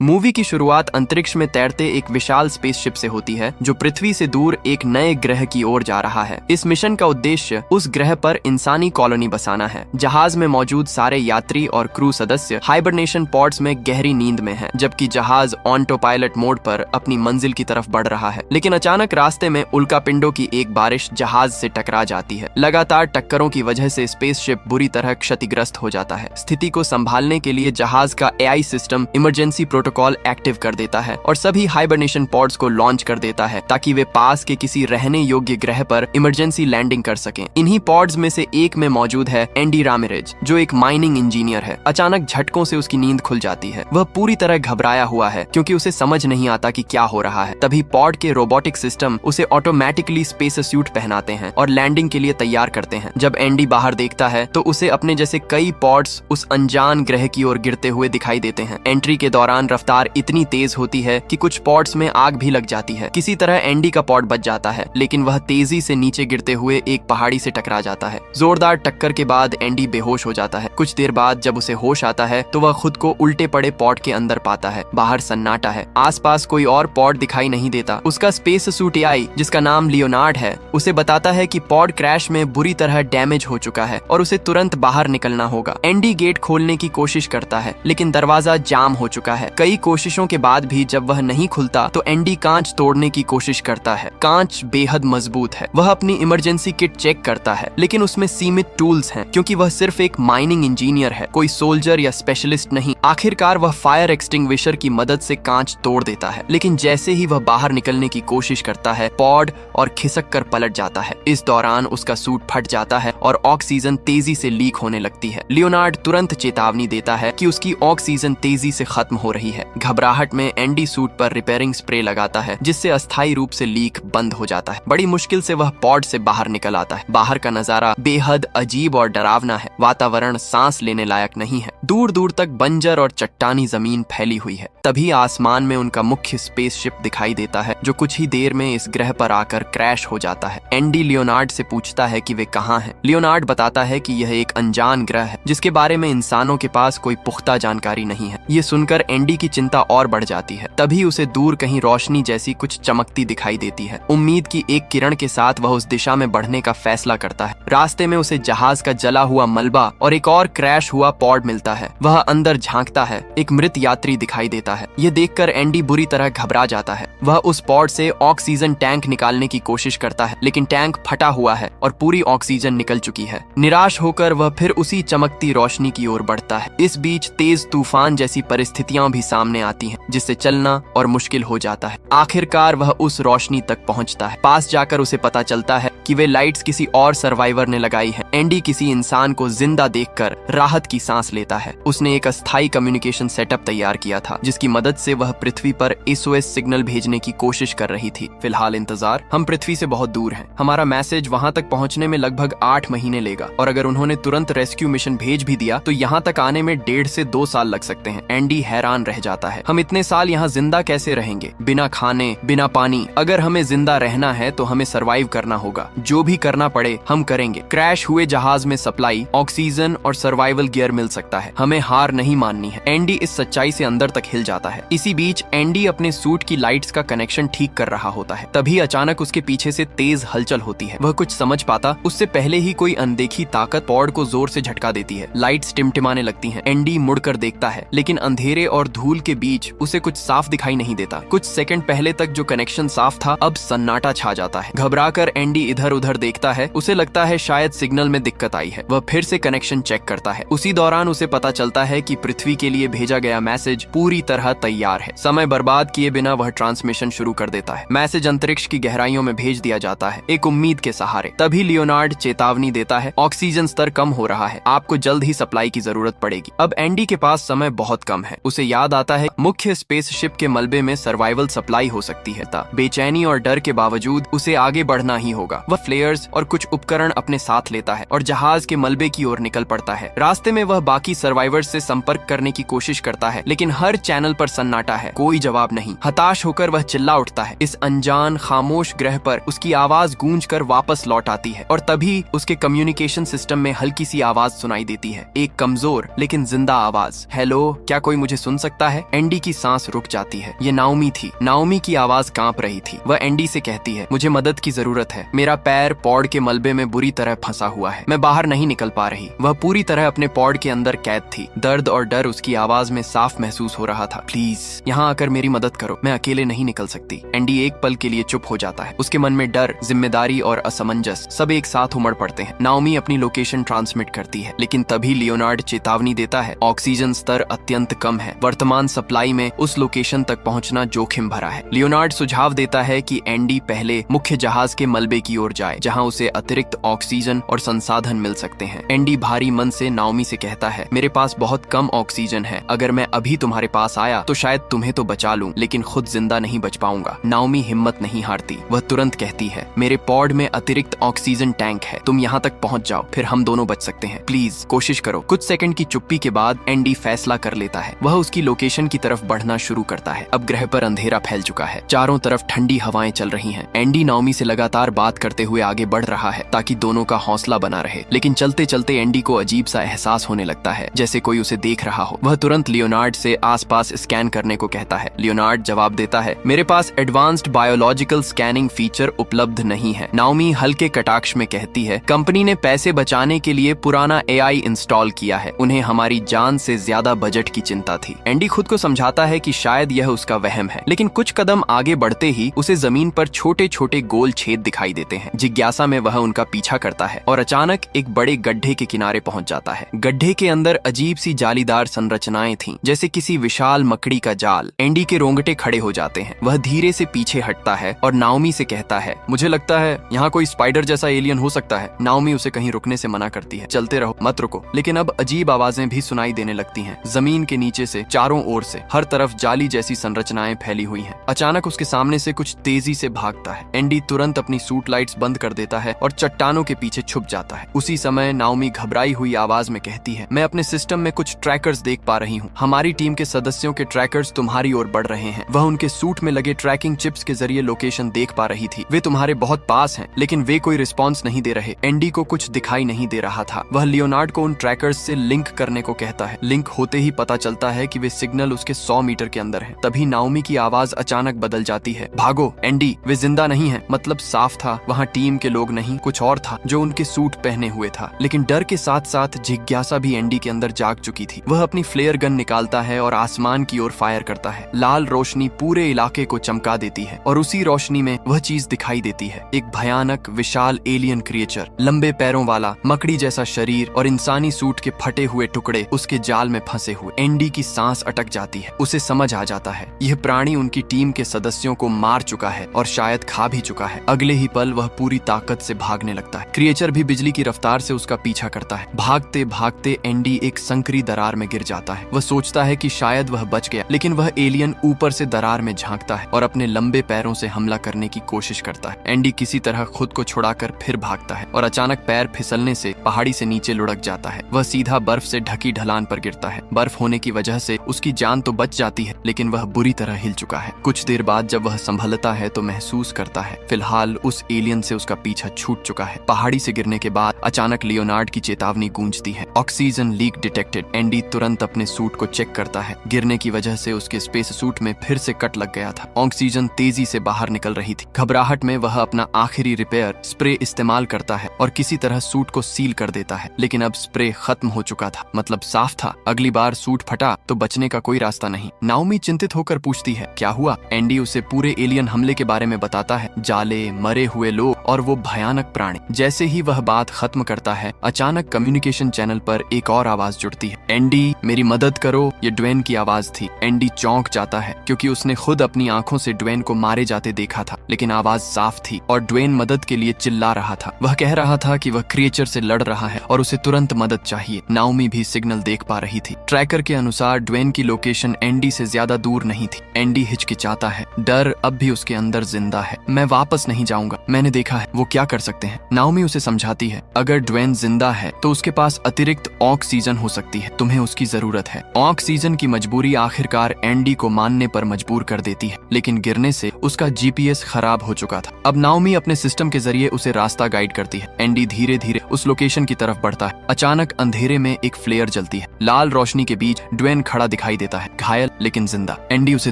Movie की शुरुआत अंतरिक्ष में तैरते एक विशाल स्पेसशिप से होती है जो पृथ्वी से दूर एक नए ग्रह की ओर जा रहा है। इस मिशन का उद्देश्य उस ग्रह पर इंसानी कॉलोनी बसाना है। जहाज में मौजूद सारे यात्री और क्रू सदस्य हाइबरनेशन पॉड्स में गहरी नींद में हैं, जबकि जहाज ऑटो पायलट मोड पर अपनी मंजिल की तरफ बढ़ रहा है। लेकिन अचानक रास्ते में उल्कापिंडों की एक बारिश जहाज से टकरा जाती है। लगातार टक्करों की वजह से स्पेसशिप बुरी तरह क्षतिग्रस्त हो जाता है। स्थिति को संभालने के लिए जहाज का AI system emergency protocol active कर देता है और सभी हाइबरनेशन पॉड्स को लॉन्च कर देता है ताकि वे पास के किसी रहने योग्य ग्रह पर इमरजेंसी लैंडिंग कर सकें। इन्हीं पॉड्स में से एक में मौजूद है एंडी रामिरेज, जो एक माइनिंग इंजीनियर है। अचानक झटकों से उसकी नींद खुल जाती है। वह पूरी तरह घबराया हुआ है क्योंकि उसे समझ नहीं आता कि क्या हो रहा है। तभी पॉड के रोबोटिक सिस्टम उसे ऑटोमेटिकली स्पेस सूट पहनाते हैं और लैंडिंग के लिए तैयार करते हैं। जब एंडी बाहर देखता है तो उसे अपने जैसे कई पॉड्स उस अनजान ग्रह की ओर गिरते हुए दिखाई देते हैं। एंट्री के दौरान रफ्तार इतनी तेज होती है कि कुछ पॉड्स में आग भी लग जाती है। किसी तरह एंडी का पॉड बच जाता है, लेकिन वह तेजी से नीचे गिरते हुए एक पहाड़ी से टकरा जाता है। जोरदार टक्कर के बाद एंडी बेहोश हो जाता है। कुछ देर बाद जब उसे होश आता है तो वह खुद को उल्टे पड़े पॉड के अंदर पाता है। बाहर सन्नाटा है। आसपास कोई और पॉड दिखाई नहीं देता। उसका स्पेस सूट एआई, जिसका नाम लियोनार्ड है, उसे बताता है कि पॉड क्रैश में बुरी तरह डैमेज हो चुका है और उसे तुरंत बाहर निकलना होगा। एंडी गेट खोलने की कोशिश करता है, लेकिन दरवाजा जाम हो चुका है। कई कोशिशों के बाद भी जब वह नहीं खुलता तो एंडी कांच तोड़ने की कोशिश करता है। कांच बेहद मजबूत है। वह अपनी इमरजेंसी किट चेक करता है, लेकिन उसमें सीमित टूल्स हैं क्योंकि वह सिर्फ एक माइनिंग इंजीनियर है, कोई सोल्जर या स्पेशलिस्ट नहीं। आखिरकार वह फायर एक्सटिंग्विशर की मदद से कांच तोड़ देता है, लेकिन जैसे ही वह बाहर निकलने की कोशिश करता है, पॉड और खिसक कर पलट जाता है। इस दौरान उसका सूट फट जाता है और ऑक्सीजन तेजी से लीक होने लगती है। लियोनार्ड तुरंत चेतावनी देता है कि उसकी ऑक्सीजन तेजी से खत्म हो रही है। घबराहट में एंडी सूट पर रिपेयरिंग स्प्रे लगाता है, जिससे अस्थायी रूप से लीक बंद हो जाता है। बड़ी मुश्किल से वह पॉड से बाहर निकल आता है। बाहर का नजारा बेहद अजीब और डरावना है। वातावरण सांस लेने लायक नहीं है। दूर दूर तक बंजर और चट्टानी जमीन फैली हुई है। तभी आसमान में उनका मुख्य स्पेसशिप दिखाई देता है, जो कुछ ही देर में इस ग्रह पर आकर क्रैश हो जाता है। एंडी लियोनार्ड से पूछता है कि वे कहाँ हैं। लियोनार्ड बताता है कि यह एक अनजान ग्रह है जिसके बारे में इंसानों के पास कोई पुख्ता जानकारी नहीं है। ये सुनकर एंडी की चिंता और बढ़ जाती है। तभी उसे दूर कहीं रोशनी जैसी कुछ चमकती दिखाई देती है। उम्मीद की एक किरण के साथ वह उस दिशा में बढ़ने का फैसला करता है। रास्ते में उसे जहाज का जला हुआ मलबा और एक और क्रैश हुआ पॉड मिलता है। वह अंदर झांकता है। एक मृत यात्री दिखाई देता है। यह देखकर एंडी बुरी तरह घबरा जाता है। वह उस पॉड से ऑक्सीजन टैंक निकालने की कोशिश करता है, लेकिन टैंक फटा हुआ है और पूरी ऑक्सीजन निकल चुकी है। निराश होकर वह फिर उसी चमकती रोशनी की ओर बढ़ता है। इस बीच तेज तूफान जैसी परिस्थितियां भी सामने आती हैं, जिससे चलना और मुश्किल हो जाता है। आखिरकार वह उस रोशनी तक पहुंचता है। पास जाकर उसे पता चलता है कि वे लाइट्स किसी और सर्वाइवर ने लगाई हैं। एंडी किसी इंसान को जिंदा देखकर राहत की सांस लेता है। उसने एक अस्थायी कम्युनिकेशन सेटअप तैयार किया था, जिसकी मदद से वह पृथ्वी पर एसओएस सिग्नल भेजने की कोशिश कर रही थी। फिलहाल इंतजार, हम पृथ्वी से बहुत दूर हैं। हमारा मैसेज वहां तक पहुंचने में लगभग 8 महीने लेगा, और अगर उन्होंने तुरंत रेस्क्यू मिशन भेज भी दिया तो यहाँ तक आने में 1.5 से 2 साल लग सकते हैं। एंडी हैरान रह जाता है। हम इतने साल यहाँ जिंदा कैसे रहेंगे, बिना खाने बिना पानी? अगर हमें जिंदा रहना है तो हमें सरवाइव करना होगा। जो भी करना पड़े हम करेंगे। क्रैश हुए जहाज में सप्लाई, ऑक्सीजन और सर्वाइवल गियर मिल सकता है। हमें हार नहीं माननी है। एंडी इस सच्चाई से अंदर तक हिल जाता है। इसी बीच एंडी अपने सूट की लाइट्स का कनेक्शन ठीक कर रहा होता है। तभी अचानक उसके पीछे से तेज हलचल होती है। वह कुछ समझ पाता उससे पहले ही कोई अनदेखी ताकत पॉड को जोर से झटका देती है। लाइट्स टिमटिमाने लगती हैं। एंडी मुड़कर देखता है, लेकिन अंधेरे और धूल के बीच उसे कुछ साफ दिखाई नहीं देता। कुछ सेकंड पहले तक जो कनेक्शन साफ था, अब सन्नाटा छा जाता है। घबराकर एंडी इधर उधर देखता है। उसे लगता है शायद सिग्नल में दिक्कत आई है। वह फिर से कनेक्शन चेक करता है। उसी दौरान उसे पता चलता है कि पृथ्वी के लिए भेजा गया मैसेज पूरी तरह तैयार है। समय बर्बाद किए बिना वह ट्रांसमिशन शुरू कर देता है। मैसेज अंतरिक्ष की गहराइयों में भेज दिया जाता है, एक उम्मीद के सहारे। तभी लियोनार्ड चेतावनी देता है, ऑक्सीजन स्तर कम हो रहा है, आपको जल्द ही सप्लाई की जरूरत पड़ेगी। अब एंडी के पास समय बहुत कम है। उसे याद आता है मुख्य स्पेसशिप के मलबे में सर्वाइवल सप्लाई हो सकती है। बेचैनी और डर के बावजूद उसे आगे बढ़ना ही होगा। वह फ्लेयर्स और कुछ उपकरण अपने साथ लेता है और जहाज के मलबे की ओर निकल पड़ता है। रास्ते में वह बाकी सर्वाइवर्स से संपर्क करने की कोशिश करता है, लेकिन हर चैनल पर सन्नाटा है, कोई जवाब नहीं। हताश होकर वह चिल्ला उठता है। इस अनजान खामोश ग्रह पर उसकी आवाज गूंजकर वापस लौट आती है और तभी उसके कम्युनिकेशन सिस्टम में हल्की सी आवाज सुनाई देती है, एक कमजोर लेकिन जिंदा आवाज। हेलो, क्या कोई मुझे सुन सकता है एंडी की सांस रुक जाती है। ये नाओमी थी। नाओमी की आवाज कांप रही थी। वह एंडी से कहती है, मुझे मदद की जरूरत है। मेरा पैर पॉड के मलबे में बुरी तरह फंसा हुआ है। मैं बाहर नहीं निकल पा रही। वह पूरी तरह अपने पॉड के अंदर कैद थी। दर्द और डर उसकी आवाज में साफ महसूस हो रहा था। प्लीज यहाँ आकर मेरी मदद करो, मैं अकेले नहीं निकल सकती। एंडी एक पल के लिए चुप हो जाता है। उसके मन में डर, जिम्मेदारी और असमंजस सब एक साथ उमड़ पड़ते हैं। नाओमी अपनी लोकेशन ट्रांसमिट करती है, लेकिन तभी लियोनार्ड चेतावनी देता है, ऑक्सीजन स्तर अत्यंत कम है। वर्तमान सप्लाई में उस लोकेशन तक पहुंचना जोखिम भरा है। लियोनार्ड सुझाव देता है कि एंडी पहले मुख्य जहाज के मलबे की ओर जाए, जहां उसे अतिरिक्त ऑक्सीजन और संसाधन मिल सकते हैं। एंडी भारी मन से नाओमी से कहता है, मेरे पास बहुत कम ऑक्सीजन है। अगर मैं अभी तुम्हारे पास आया तो शायद तुम्हें तो बचा लूं, लेकिन खुद जिंदा नहीं बच पाऊंगा। नाओमी हिम्मत नहीं हारती। वह तुरंत कहती है, मेरे पॉड में अतिरिक्त ऑक्सीजन टैंक है, तुम यहाँ तक पहुँच जाओ, फिर हम दोनों बच सकते हैं। प्लीज कोशिश करो। कुछ सेकंड की चुप्पी के बाद एंडी फैसला कर लेता है। वह उसकी लोकेशन की तरफ बढ़ना शुरू करता है। अब ग्रह पर अंधेरा फैल चुका है। चारों तरफ ठंडी हवाएं चल रही हैं। एंडी नाओमी से लगातार बात करते हुए आगे बढ़ रहा है ताकि दोनों का हौसला बना रहे, लेकिन चलते चलते एंडी को अजीब सा एहसास होने लगता है, जैसे कोई उसे देख रहा हो। वह तुरंत लियोनार्ड से आसपास स्कैन करने को कहता है। लियोनार्ड जवाब देता है, मेरे पास एडवांस्ड बायोलॉजिकल स्कैनिंग फीचर उपलब्ध नहीं है। नाओमी हल्के कटाक्ष में कहती है, कंपनी ने पैसे बचाने के लिए पुराना एआई इंस्टॉल किया है। उन्हें हमारी जान से ज्यादा बजट की चिंता थी। एंडी खुद को समझाता है कि शायद यह उसका वहम है, लेकिन कुछ कदम आगे बढ़ते ही उसे जमीन पर छोटे छोटे गोल छेद दिखाई देते हैं। जिज्ञासा में वह उनका पीछा करता है और अचानक एक बड़े गड्ढे के किनारे पहुंच जाता है। गड्ढे के अंदर अजीब सी जालीदार संरचनाएं थीं, जैसे किसी विशाल मकड़ी का जाल। एंडी के रोंगटे खड़े हो जाते हैं। वह धीरे से पीछे हटता है और नाओमी से कहता है, मुझे लगता है यहाँ कोई स्पाइडर जैसा एलियन हो सकता है। नाओमी उसे कहीं रुकने से मना करती है, चलते रहो, मत रुको। लेकिन अब अजीब आवाजें भी सुनाई देने लगती हैं। जमीन के नीचे से चारों ओर से हर तरफ जाली जैसी संरचनाएं फैली हुई हैं। अचानक उसके सामने से कुछ तेजी से भागता है। एंडी तुरंत अपनी सूट लाइट्स बंद कर देता है और चट्टानों के पीछे छुप जाता है। उसी समय नाओमी घबराई हुई आवाज में कहती है, मैं अपने सिस्टम में कुछ ट्रैकर्स देख पा रही हूँ। हमारी टीम के सदस्यों के ट्रैकर्स तुम्हारी ओर बढ़ रहे हैं। वह उनके सूट में लगे ट्रैकिंग चिप्स के जरिए लोकेशन देख पा रही थी। वे तुम्हारे बहुत पास हैं, लेकिन वे कोई रिस्पॉन्स नहीं दे रहे। एंडी को कुछ दिखाई नहीं दे रहा था। वह लियोनार्ड को उन ट्रैकर्स से लिंक करने को कहता है। लिंक होते ही पता चलता है कि वे सिग्नल उसके 100 मीटर के अंदर है। तभी नाओमी की आवाज अचानक बदल जाती है, भागो एंडी, वे जिंदा नहीं है। मतलब साफ था वहाँ टीम के लोग नहीं, कुछ और था जो उनके सूट पहने हुए था। लेकिन डर के साथ साथ जिज्ञासा भी एंडी के अंदर जाग चुकी थी। वह अपनी फ्लेयर गन निकालता है और आसमान की ओर फायर करता है। लाल रोशनी पूरे इलाके को चमका देती है और उसी रोशनी में वह चीज दिखाई देती है, एक भयानक विशाल एलियन क्रिएचर, लंबे पैरों वाला, मकड़ी जैसा शरीर और इंसानी सूट के फटे हुए टुकड़े उसके जाल में फंसे हुए। एंडी की सांस अटक जाती है। उसे समझ आ जाता है यह प्राणी उनकी टीम के सदस्यों को मार चुका है और शायद खा भी चुका है। अगले ही पल वह पूरी ताकत से भागने लगता है। क्रिएचर भी बिजली की रफ्तार से उसका पीछा करता है। भागते भागते एंडी एक संकरी दरार में गिर जाता है। वह सोचता है कि शायद वह बच गया, लेकिन वह एलियन ऊपर से दरार में झांकता है और अपने लंबे पैरों से हमला करने की कोशिश करता है। एंडी किसी तरह खुद को छुड़ाकर फिर भागता है और अचानक पैर फिसलने से पहाड़ी से नीचे लुढ़क जाता है। वह सीधा बर्फ से ढकी ढलान पर गिरता है। बर्फ होने की वजह से उसकी जान तो बच जाती है, लेकिन वह बुरी तरह हिल चुका है। कुछ देर बाद जब वह संभलता है तो महसूस करता है फिलहाल उस एलियन से उसका पीछा छूट चुका है। पहाड़ी से गिरने के बाद अचानक लियोनार्ड की चेतावनी गूंजती है, ऑक्सीजन लीक डिटेक्टेड। एंडी तुरंत अपने सूट को चेक करता है। गिरने की वजह से उसके स्पेस सूट में फिर से कट लग गया था। ऑक्सीजन तेजी से बाहर निकल रही थी। घबराहट में वह अपना आखिरी रिपेयर स्प्रे इस्तेमाल करता है और किसी तरह सूट को सील कर देता है, लेकिन अब स्प्रे खत्म हो चुका था। मतलब साफ था, अगली बार सूट फटा तो बचने का कोई रास्ता नहीं। नाओमी चिंतित होकर पूछती है, क्या हुआ? एंडी उसे पूरे एलियन हमले के बारे में बताता है, जाले, मरे हुए लोग और वो भयानक प्राणी। जैसे ही वह बात खत्म करता है, अचानक कम्युनिकेशन चैनल पर एक और आवाज जुड़ती है, एंडी मेरी मदद करो। ये ड्वेन की आवाज थी। एंडी चौंक जाता है क्योंकि उसने खुद अपनी आंखों से ड्वेन को मारे जाते देखा था, लेकिन आवाज साफ थी और ड्वेन मदद के लिए चिल्ला रहा था। वह कह रहा था कि वह क्रिएचर से लड़ रहा है और उसे तुरंत मदद चाहिए। नाओमी भी सिग्नल देख पा रही थी। ट्रैकर के अनुसार ड्वेन की लोकेशन एंडी से ज्यादा दूर नहीं थी। एंडी हिचकिचाता है, डर अब भी उसके अंदर जिंदा है। मैं वापस नहीं जाऊंगा, मैंने देखा है वो क्या कर सकते हैं। नाओमी उसे समझाती है, अगर ड्वेन जिंदा है तो उसके पास अतिरिक्त ऑक्सीजन हो सकती है, तुम्हें उसकी जरूरत है। ऑक्सीजन की मजबूरी आखिरकार एंडी को मानने पर मजबूर कर देती है, लेकिन गिरने से उसका जीपीएस खराब हो चुका था। अब नाओमी अपने सिस्टम के जरिए उसे रास्ता गाइड करती है। एंडी धीरे धीरे उस लोकेशन की तरफ बढ़ता है। अचानक अंधेरे में एक फ्लेयर जलती है। लाल रोशनी के बीच ड्वेन खड़ा दिखाई देता है, घायल लेकिन जिंदा। एंडी उसे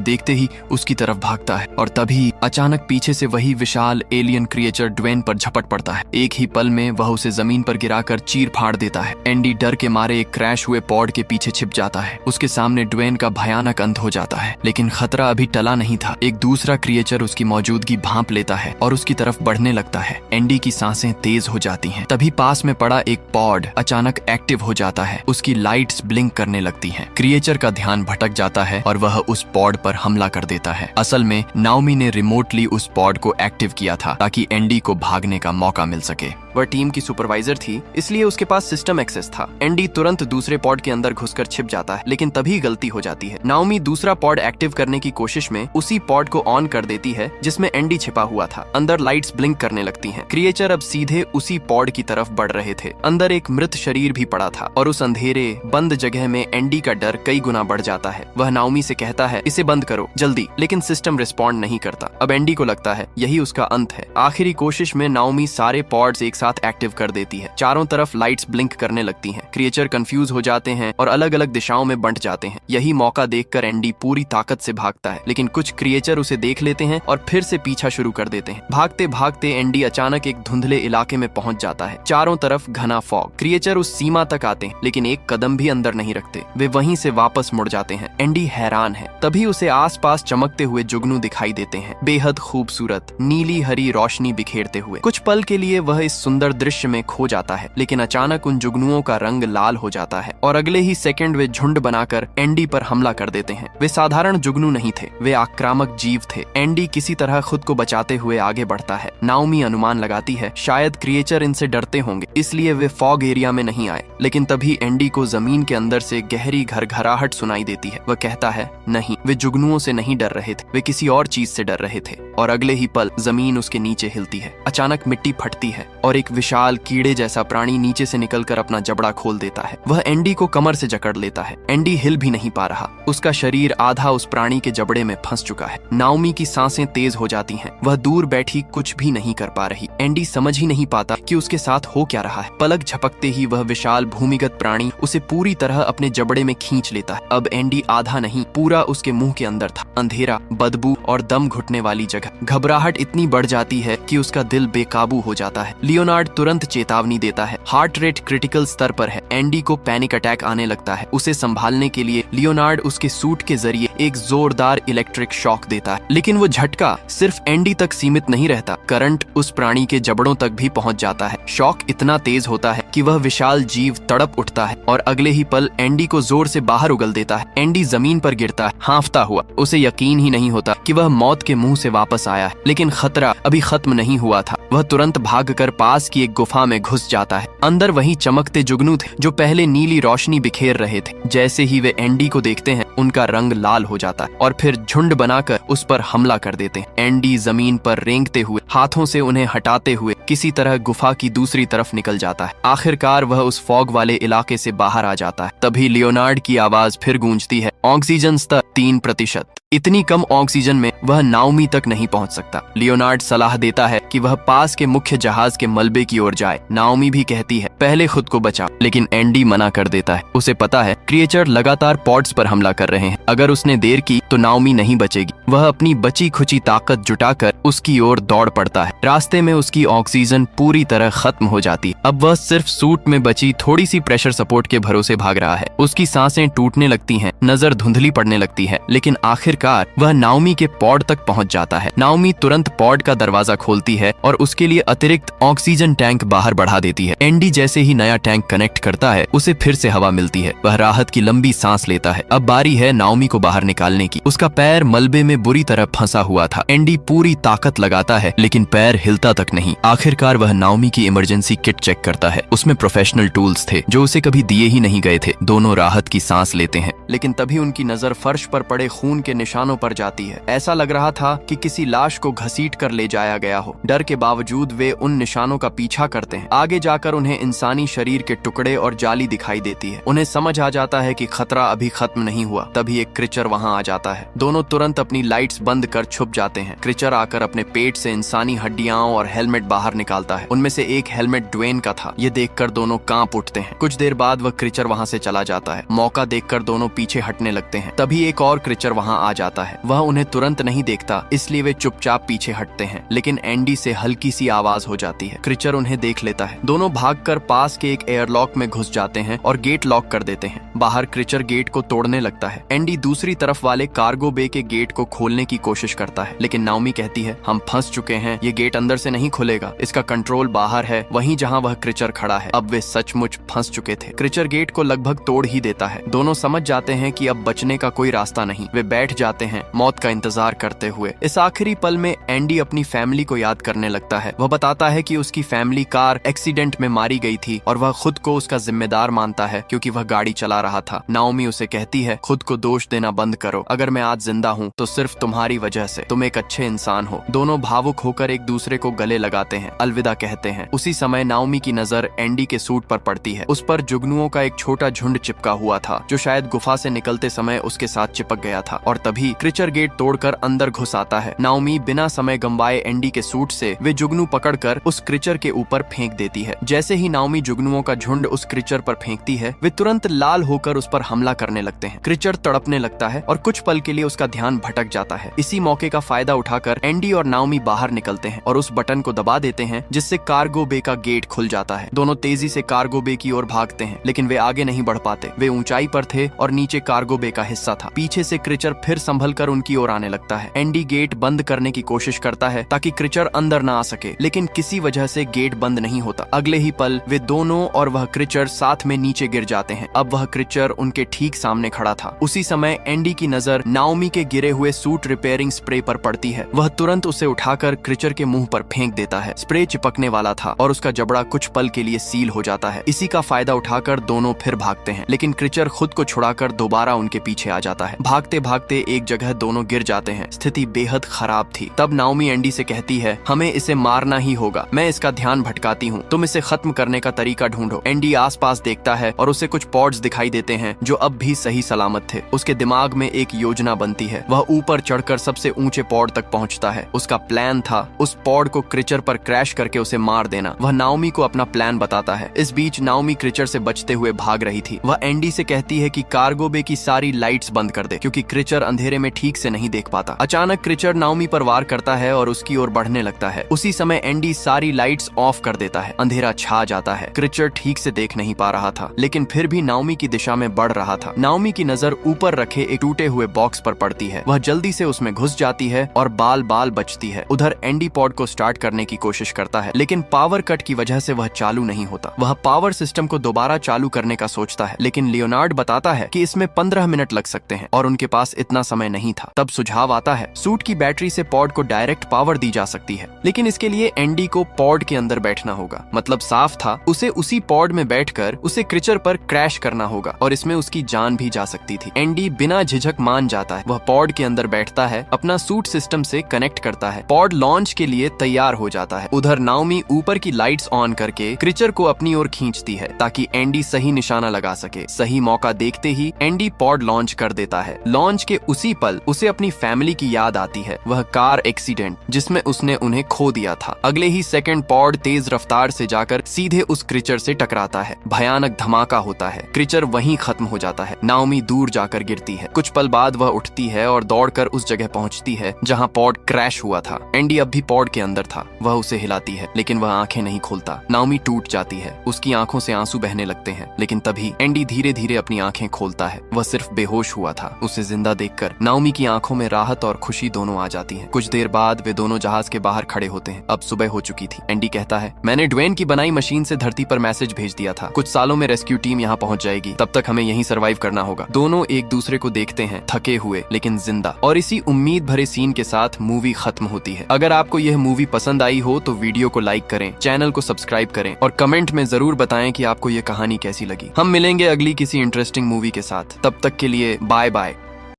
देखते ही उसकी तरफ भागता है और तभी अचानक पीछे से वही विशाल एलियन क्रिएचर ड्वेन पर झपट पड़ता है। एक ही पल में वह उसे जमीन पर गिराकर चीर फाड़ देता है। एंडी डर के मारे एक क्रैश हुए पॉड के पीछे छिप जाता है। उसके सामने ड्वेन का भयानक अंत हो जाता है, लेकिन खतरा अभी टला नहीं था। एक दूसरा क्रिएचर उसकी मौजूदगी भांप लेता है और उसकी तरफ बढ़ने लगता है। एंडी की सांसें तेज हो जाती हैं। तभी पास में पड़ा एक पॉड अचानक एक्टिव हो जाता है। उसकी लाइट्स ब्लिंक करने लगती हैं। क्रिएचर का ध्यान भटक जाता है और वह उस पॉड पर हमला कर देता है। असल में नाओमी ने रिमोटली उस पॉड को एक्टिव किया था ताकि एंडी को भागने का मौका मिल सके। वह टीम की सुपरवाइजर थी, इसलिए उसके पास सिस्टम एक्सेस था। एंडी तुरंत दूसरे पॉड के अंदर घुसकर छिप जाता है, लेकिन तभी गलती हो जाती है। नाओमी दूसरा पॉड एक्टिव करने की कोशिश में उसी पॉड को ऑन कर देती है जिसमें एंडी छिपा हुआ था। अंदर लाइट्स ब्लिंक करने लगती हैं। क्रिएचर अब सीधे उसी पॉड की तरफ बढ़ रहे थे। अंदर एक मृत शरीर भी पड़ा था और उस अंधेरे बंद जगह में एंडी का डर कई गुना बढ़ जाता है। वह नाओमी से कहता है, इसे बंद करो जल्दी, लेकिन सिस्टम रिस्पॉन्ड नहीं करता। अब एंडी को लगता है यही उसका अंत है। आखिरी कोशिश में नाओमी सारे पॉड्स एक साथ एक्टिव कर देती है। चारों तरफ लाइट्स ब्लिंक करने लगती हैं। क्रिएचर कंफ्यूज हो जाते हैं और अलग अलग दिशाओं में बंट जाते हैं। यही मौका देखकर एंडी पूरी ताकत से भागता है, लेकिन कुछ क्रिएचर उसे देख लेते हैं और फिर से पीछा शुरू कर देते हैं। भागते भागते एंडी अचानक एक धुंधले इलाके में पहुंच जाता है। चारों तरफ घना फॉग। क्रिएचर उस सीमा तक आते हैं, लेकिन एक कदम भी अंदर नहीं रखते। वे वहीं से वापस मुड़ जाते हैं। एंडी हैरान है। तभी उसे आसपास चमकते हुए जुगनू दिखाई देते हैं, बेहद खूबसूरत नीली हरी रोशनी बिखेरते हुए। कुछ पल के लिए वह इस सुंदर दृश्य में खो जाता है, लेकिन अचानक उन जुगनुओं का रंग लाल हो जाता है और अगले ही सेकंड वे झुंड बनाकर एंडी पर हमला कर देते हैं। वे साधारण जुगनू नहीं थे, वे आक्रामक जीव थे। एंडी किसी तरह खुद को बचाते हुए आगे बढ़ता है। नाओमी अनुमान लगाती है शायद क्रिएचर इनसे डरते होंगे, इसलिए वे फॉग एरिया में नहीं आए। लेकिन तभी एंडी को जमीन के अंदर से गहरी घरघराहट सुनाई देती है। वह कहता है, नहीं, वे जुगनुओं से नहीं डर रहे थे, वे किसी और चीज से डर रहे थे। और अगले ही पल जमीन उसके नीचे हिलती है। अचानक मिट्टी फटती है और एक विशाल कीड़े जैसा प्राणी नीचे से निकलकर अपना जबड़ा खोल देता है। वह एंडी को कमर से जकड़ लेता है। एंडी हिल भी नहीं पा रहा। उसका शरीर आधा उस प्राणी के जबड़े में फंस चुका है। नाओमी की सांसें तेज हो जाती हैं। वह दूर बैठी कुछ भी नहीं कर पा रही। एंडी समझ ही नहीं पाता कि उसके साथ हो क्या रहा है। पलक झपकते ही वह विशाल भूमिगत प्राणी उसे पूरी तरह अपने जबड़े में खींच लेता है। अब एंडी आधा नहीं, पूरा उसके मुंह के अंदर था। अंधेरा, बदबू और दम घुटने वाली जगह। घबराहट इतनी बढ़ जाती है कि उसका दिल बेकाबू हो जाता है। लियोनार्ड तुरंत चेतावनी देता है। हार्ट रेट क्रिटिकल स्तर पर है। एंडी को पैनिक अटैक आने लगता है। उसे संभालने के लिए लियोनार्ड उसके सूट के जरिए एक जोरदार इलेक्ट्रिक शॉक देता है, लेकिन वो झटका सिर्फ एंडी तक सीमित नहीं रहता। करंट उस प्राणी के जबड़ों तक भी पहुंच जाता है। शॉक इतना तेज होता है कि वह विशाल जीव तड़प उठता है और अगले ही पल एंडी को जोर से बाहर उगल देता है। एंडी जमीन पर गिरता है, हांफता हुआ। उसे यकीन ही नहीं होता कि वह मौत के मुंह से वापस आया है, लेकिन खतरा अभी खत्म नहीं हुआ था। वह तुरंत भागकर पास की एक गुफा में घुस जाता है। अंदर वही चमकते जुगनू थे जो पहले नीली रोशनी बिखेर रहे थे। जैसे ही वे एंडी को देखते हैं, उनका रंग लाल हो जाता है और फिर झुंड बनाकर उस पर हमला कर देते हैं। एंडी जमीन पर रेंगते हुए, हाथों से उन्हें हटाते हुए किसी तरह गुफा की दूसरी तरफ निकल जाता है। आखिरकार वह उस फॉग वाले इलाके से बाहर आ जाता है। तभी लियोनार्ड की आवाज फिर गूंजती है, ऑक्सीजन स्तर 3%। इतनी कम ऑक्सीजन में वह नाओमी तक नहीं पहुंच सकता। लियोनार्ड सलाह देता है कि वह पास के मुख्य जहाज के मलबे की ओर जाए। नाओमी भी कहती है, पहले खुद को बचाओ, लेकिन एंडी मना कर देता है। उसे पता है क्रिएचर लगातार पॉड्स पर हमला कर रहे हैं। अगर उसने देर की तो नाओमी नहीं बचेगी। वह अपनी बची खुची ताकत जुटाकर उसकी ओर दौड़ पड़ता है। रास्ते में उसकी ऑक्सीजन पूरी तरह खत्म हो जाती है। अब वह सिर्फ सूट में बची थोड़ी सी प्रेशर सपोर्ट के भरोसे भाग रहा है। उसकी सांसें टूटने लगती हैं, नजर धुंधली पड़ने लगती है, लेकिन आखिरकार वह नाओमी के पॉड तक पहुंच जाता है। नाओमी तुरंत पॉड का दरवाजा खोलती है और उसके लिए अतिरिक्त ऑक्सीजन टैंक बाहर बढ़ा देती है। एंडी जैसे ही नया टैंक कनेक्ट करता है, उसे फिर से हवा मिलती है। वह राहत की लंबी सांस लेता है। अब बारी है नाओमी को बाहर निकालने की। उसका पैर मलबे में बुरी तरह फंसा हुआ था। एंडी पूरी ताकत लगाता है, लेकिन पैर हिलता तक नहीं। आखिरकार वह नाओमी की इमरजेंसी किट चेक करता है। उसमें प्रोफेशनल टूल्स थे जो उसे कभी दिए ही नहीं गए थे। दोनों राहत की सांस लेते हैं, लेकिन तभी उनकी नजर फर्श पर पड़े खून के निशानों पर जाती है। ऐसा लग रहा था कि किसी लाश को घसीट कर ले जाया गया हो। डर के बावजूद वे उन निशानों का पीछा करते हैं। आगे जाकर उन्हें इंसानी शरीर के टुकड़े और जाली दिखाई देती है। उन्हें समझ आ जाता है कि खतरा अभी खत्म नहीं हुआ। तभी एक क्रीचर वहां आ जाता है। दोनों तुरंत अपनी लाइट्स बंद कर छुप जाते हैं। क्रीचर आकर अपने पेट से इंसानी हड्डियां और हेलमेट बाहर निकालता है। उनमें से एक हेलमेट ड्वेन का था। ये देखकर दोनों कांप उठते हैं। कुछ देर बाद वह क्रीचर वहां से चला जाता है। मौका देखकर दोनों पीछे हटने लगते हैं। तभी एक और क्रीचर वहां आ जाता है। वह उन्हें तुरंत नहीं देखता, इसलिए वे चुपचाप पीछे हटते हैं। लेकिन एंडी से हल्की सी आवाज हो जाती है। क्रीचर उन्हें देख लेता है। दोनों भागकर पास के एक एयरलॉक में घुस जाते हैं और गेट लॉक कर देते हैं। बाहर क्रीचर गेट को तोड़ने लगता है। एंडी दूसरी तरफ वाले कार्गो बे के गेट को खोलने की कोशिश करता है, लेकिन नाओमी कहती है, हम फंस चुके हैं, ये गेट अंदर से नहीं खुलेगा, इसका कंट्रोल बाहर है, वहीं जहां वह क्रीचर खड़ा है। अब वे सचमुच फंस चुके थे। क्रीचर गेट को लगभग तोड़ ही देता है। दोनों समझ जाते हैं कि अब बचने का कोई रास्ता नहीं। वे बैठ जाते हैं, मौत का इंतजार करते हुए। इस आखिरी पल में एंडी अपनी फैमिली को याद करने लगता है। वह बताता है कि उसकी फैमिली कार एक्सीडेंट में मारी गई थी और वह खुद को उसका जिम्मेदार मानता है क्योंकि वह गाड़ी चला रहा था। नाओमी उसे कहती है, खुद को दोष देना बंद करो। अगर मैं आज जिंदा हूँ तो सिर्फ तुम्हारी वजह से। तुम एक अच्छे इंसान हो। दोनों भावुक होकर एक दूसरे को गले लगाते हैं, अलविदा कहते हैं। उसी समय नाओमी की नजर एंडी के सूट पर पड़ती है। उस पर जुगनुओं का एक छोटा झुंड चिपका हुआ था जो शायद गुफा से निकलते समय उसके साथ चिपक गया था। और तभी क्रीचर गेट तोड़कर अंदर घुस आता है। नाओमी बिना समय गंवाए एंडी के सूट से वे जुगनू पकड़कर उस क्रीचर के ऊपर फेंक देती है। जैसे ही नाओमी जुगनुओं का झुंड उस क्रीचर पर फेंकती है, वे तुरंत लाल होकर उस पर हमला करने लगते हैं। क्रीचर तड़पने लगता है और कुछ पल के लिए उसका ध्यान भटक जाता है। इसी मौके का फायदा उठाकर एंडी और नाओमी बाहर निकलते हैं और उस बटन को दबा देते हैं जिससे कार्गो बे का गेट खुल जाता है। दोनों तेजी से कार्गो बे की ओर भागते हैं, लेकिन वे आगे नहीं बढ़ पाते। वे ऊंचाई पर थे और नीचे कार्गो बे का हिस्सा था। पीछे से क्रीचर फिर संभल कर उनकी ओर आने लगता है। एंडी गेट बंद करने की कोशिश करता है ताकि क्रीचर अंदर न आ सके, लेकिन किसी वजह से गेट बंद नहीं होता। अगले ही पल वे दोनों और वह क्रीचर साथ में नीचे गिर जाते हैं। अब वह क्रीचर उनके ठीक सामने खड़ा था। उसी समय एंडी की नजर नाओमी के गिरे हुए सूट रिपेयरिंग स्प्रे पर पड़ती है। वह तुरंत उसे उठाकर क्रीचर के मुंह पर फेंक देता है। स्प्रे चिपकने वाला था और उसका जबड़ा कुछ पल के लिए सील हो जाता है। इसी का फायदा उठाकर दोनों फिर भागते हैं, लेकिन क्रीचर खुद को छुड़ाकर दोबारा उनके पीछे आ जाता है। भागते भागते एक जगह दोनों गिर जाते हैं। स्थिति बेहद खराब थी। तब नाओमी एंडी से कहती है, हमें इसे मारना ही होगा। मैं इसका ध्यान भटकाती हूँ, तुम इसे खत्म करने का तरीका ढूंढो। एंडी आसपास देखता है और उसे कुछ पॉड्स दिखाई देते हैं जो अब भी सही सलामत थे। उसके दिमाग में एक योजना बनती है। वह ऊपर चढ़कर सबसे ऊंचे पॉड तक पहुंचता है। उसका प्लान था उस पॉड को क्रीचर पर क्रैश करके उसे मार देना। वह नाओमी को अपना प्लान बताता है। इस बीच नाओमी क्रीचर से बचते हुए भाग रही थी। वह एंडी से कहती है कि कार्गो बे की सारी लाइट्स बंद कर दे क्योंकि क्रीचर अंधेरे में ठीक से नहीं देख पाता। अचानक क्रीचर नाओमी पर वार करता है और उसकी ओर बढ़ने लगता है। उसी समय एंडी सारी लाइट्स ऑफ कर देता है। अंधेरा छा जाता है। क्रीचर ठीक से देख नहीं पा रहा था, लेकिन फिर भी नाओमी की दिशा में बढ़ रहा था। नाओमी की नजर ऊपर रखे एक टूटे हुए बॉक्स पर पड़ती है। वह जल्दी से उसमें घुस जाती है और बाल बाल बचती है। उधर एंडी पॉड को स्टार्ट करने की कोशिश करता है, लेकिन पावर कट की वजह से वह चालू नहीं होता। वह पावर सिस्टम को दोबारा चालू करने का सोचता है, लेकिन लियोनार्ड बताता है कि इसमें 15 मिनट लग सकते हैं और उनके पास इतना समय नहीं था। तब सुझाव आता है, सूट की बैटरी से पॉड को डायरेक्ट पावर दी जा सकती है, लेकिन इसके लिए एंडी को पॉड के अंदर बैठना होगा। मतलब साफ था, उसे उसी पॉड में बैठकर उसे क्रीचर पर क्रैश करना होगा और इसमें उसकी जान भी जा सकती थी। एंडी बिना झिझक मान जाता है। वह पॉड के अंदर बैठता है, अपना सूट सिस्टम से कनेक्ट करता है। पॉड लॉन्च के लिए तैयार हो जाता है। उधर नाओमी ऊपर की लाइट्स ऑन करके क्रीचर को अपनी ओर खींचती है ताकि एंडी सही निशाना लगा सके। सही मौका देखते ही एंडी पॉड लॉन्च कर देता है। लॉन्च के उसी पल उसे अपनी फैमिली की याद आती है। वह कार एक्सीडेंट जिसमें उसने उन्हें खो दिया था। अगले ही सेकंड पॉड तेज रफ्तार से जाकर सीधे उस क्रीचर से टकराता है। भयानक धमाका होता है। क्रीचर वहीं खत्म हो जाता है। नाओमी दूर जाकर गिरती है। कुछ पल बाद वह उठती है और दौड़कर उस जगह पहुंचती है जहां पॉड क्रैश हुआ था। एंडी अब भी पॉड के अंदर था। वह उसे हिलाती है, लेकिन वह आंखें नहीं खोलता। नाओमी टूट जाती है। उसकी आंखों से आंसू बहने लगते हैं, लेकिन तभी एंडी धीरे धीरे अपनी आंखें खोलता है। वह सिर्फ बेहोश हुआ था। उसे जिंदा देखकर नाओमी की आंखों में राहत और खुशी दोनों आ जाती है। कुछ देर बाद वे दोनों जहाज के बाहर खड़े होते हैं। अब सुबह हो चुकी थी। एंडी कहता है, मैंने ड्वेन की बनाई मशीन से धरती पर मैसेज भेज दिया था। कुछ सालों में रेस्क्यू टीम यहाँ पहुंच जाएगी। तब तक हमें यहीं सरवाइव करना होगा। दोनों एक दूसरे को देखते हैं, थके हुए लेकिन जिंदा। और इसी उम्मीद भरे सीन के साथ मूवी खत्म होती है। अगर आपको यह मूवी पसंद आई हो तो वीडियो को लाइक करें, चैनल को सब्सक्राइब करें और कमेंट में जरूर बताएं कि आपको यह कहानी कैसी लगी। हम मिलेंगे अगली किसी इंटरेस्टिंग मूवी के साथ। तब तक के लिए बाय बाय।